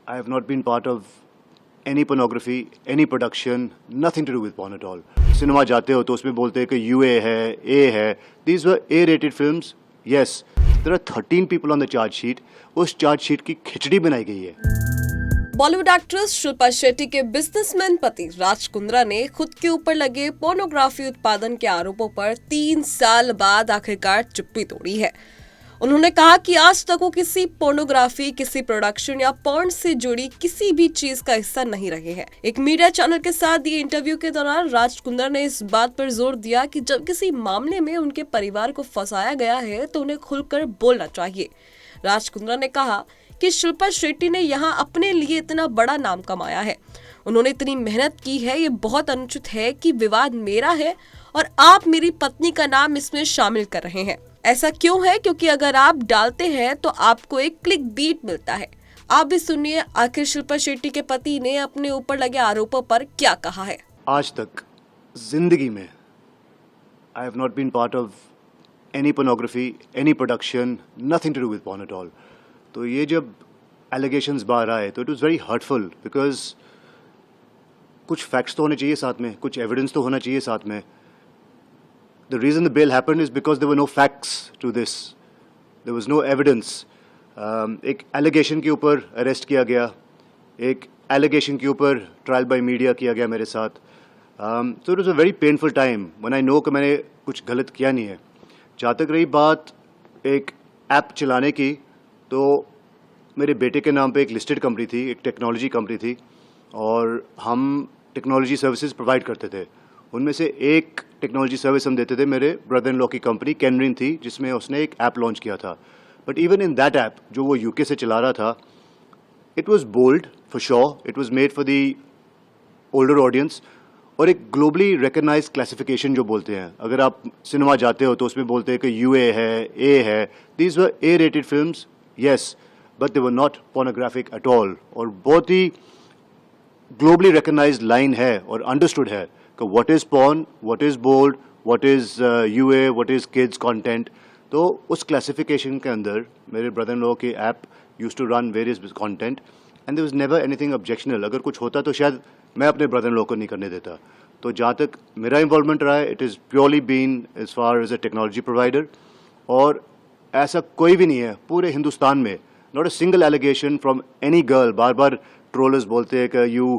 I have not been part of any pornography, any production, nothing to do with porn at all. Cinema जाते हो तो उसमें बोलते हैं कि UA है, A है. These were A-rated films. Yes, there are 13 people on the charge sheet. उस charge sheet की खिचड़ी बनाई गई है. बॉलीवुड एक्ट्रेस शिल्पा शेट्टी के बिजनेसमैन पति राज कुंद्रा ने खुद के ऊपर लगे पोर्नोग्राफी उत्पादन के आरोपों पर 3 साल बाद आखिरकार चुप्पी तोड़ी है. उन्होंने कहा कि आज तक वो किसी पोर्नोग्राफी, किसी प्रोडक्शन या पॉर्न से जुड़ी किसी भी चीज का हिस्सा नहीं रहे हैं. एक मीडिया चैनल के साथ दिए इंटरव्यू के दौरान राज कुंद्रा ने इस बात पर जोर दिया कि जब किसी मामले में उनके परिवार को फंसाया गया है तो उन्हें खुलकर बोलना चाहिए. राज कुंद्रा ने कहा कि शिल्पा शेट्टी ने यहाँ अपने लिए इतना बड़ा नाम कमाया है, उन्होंने इतनी मेहनत की है, ये बहुत अनुचित है कि विवाद मेरा है और आप मेरी पत्नी का नाम इसमें शामिल कर रहे हैं. ऐसा क्यों है? क्योंकि अगर आप डालते हैं तो आपको एक क्लिक बीट मिलता है. आप भी सुनिए आखिर शिल्पा शेट्टी के पति ने अपने ऊपर लगे आरोपों पर क्या कहा है. आज तक जिंदगी में I have not been part of any pornography, any production, nothing to do with porn at all. तो ये जब allegations बाहर आए तो it was very hurtful because कुछ facts तो होने चाहिए साथ में, कुछ evidence तो होना चाहिए साथ में. The reason the bail happened is because there were no facts to this. There was no evidence. एक allegation के ऊपर arrest किया गया, एक allegation के ऊपर trial by media किया गया मेरे साथ. So it was a very painful time when I know कि मैंने कुछ गलत किया नहीं है. जहाँ तक रही बात एक ऐप चलाने की, तो मेरे बेटे के नाम पे एक लिस्टेड कंपनी थी, एक टेक्नोलॉजी कंपनी थी और हम टेक्नोलॉजी सर्विसेज प्रोवाइड करते थे. उनमें से एक टेक्नोलॉजी सर्विस हम देते थे मेरे ब्रदर इन लॉ की कंपनी कैनरिन थी, जिसमें उसने एक ऐप लॉन्च किया था. But even in that app जो वो यूके से चला रहा था, it was bold for sure, it was made for the older audience और एक ग्लोबली रिकग्नाइज्ड क्लासिफिकेशन जो बोलते हैं. अगर आप सिनेमा जाते हो तो उसमें बोलते हैं कि UA है, A है. These were A-rated films, yes, but they were not pornographic at all. और बहुत ही ग्लोबली रिकग्नाइज्ड लाइन है और अंडरस्टूड है कि what is porn, what is bold, what is UA, what is kids content. तो उस क्लासिफिकेशन के अंदर मेरे ब्रदर इन लॉ की app used to run various content and there was never anything objectional. अगर कुछ होता तो शायद मैं अपने ब्रदर इन लॉ को नहीं करने देता. तो जहाँ तक मेरा इन्वॉल्वमेंट रहा है, it is purely been as far as a technology provider. और ऐसा कोई भी नहीं है पूरे हिंदुस्तान में, not a single allegation from any girl. बार बार ट्रोलर्स बोलते हैं कि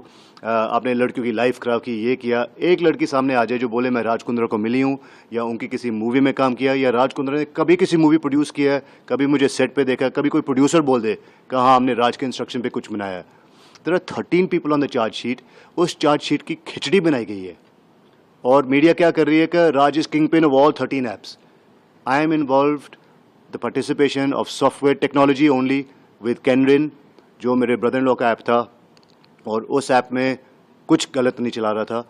आपने लड़कियों की लाइफ खराब की, ये किया. एक लड़की सामने आ जाए जो बोले मैं राज कुंद्रा को मिली हूँ या उनकी किसी मूवी में काम किया या राज कुंद्रा ने कभी किसी मूवी प्रोड्यूस किया है, कभी मुझे सेट पे देखा, कभी कोई प्रोड्यूसर बोल दे कि हाँ हमने राज के इंस्ट्रक्शन पे कुछ बनाया है. There are 13 people on the charge sheet. उस चार्ज शीट की खिचड़ी बनाई गई है और मीडिया क्या कर रही है कि Raj is king pin of all 13 apps. I am involved the participation of software technology only with कैनरिन, जो मेरे ब्रदर इन लॉ का ऐप था और उस ऐप में कुछ गलत नहीं चला रहा था.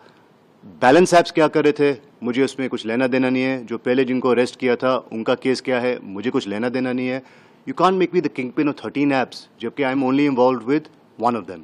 बैलेंस ऐप्स क्या कर रहे थे, मुझे उसमें कुछ लेना देना नहीं है. जो पहले जिनको अरेस्ट किया था उनका केस क्या है, मुझे कुछ लेना देना नहीं है. You can't make me the king pin of 13 apps जबकि I am only involved with one of them.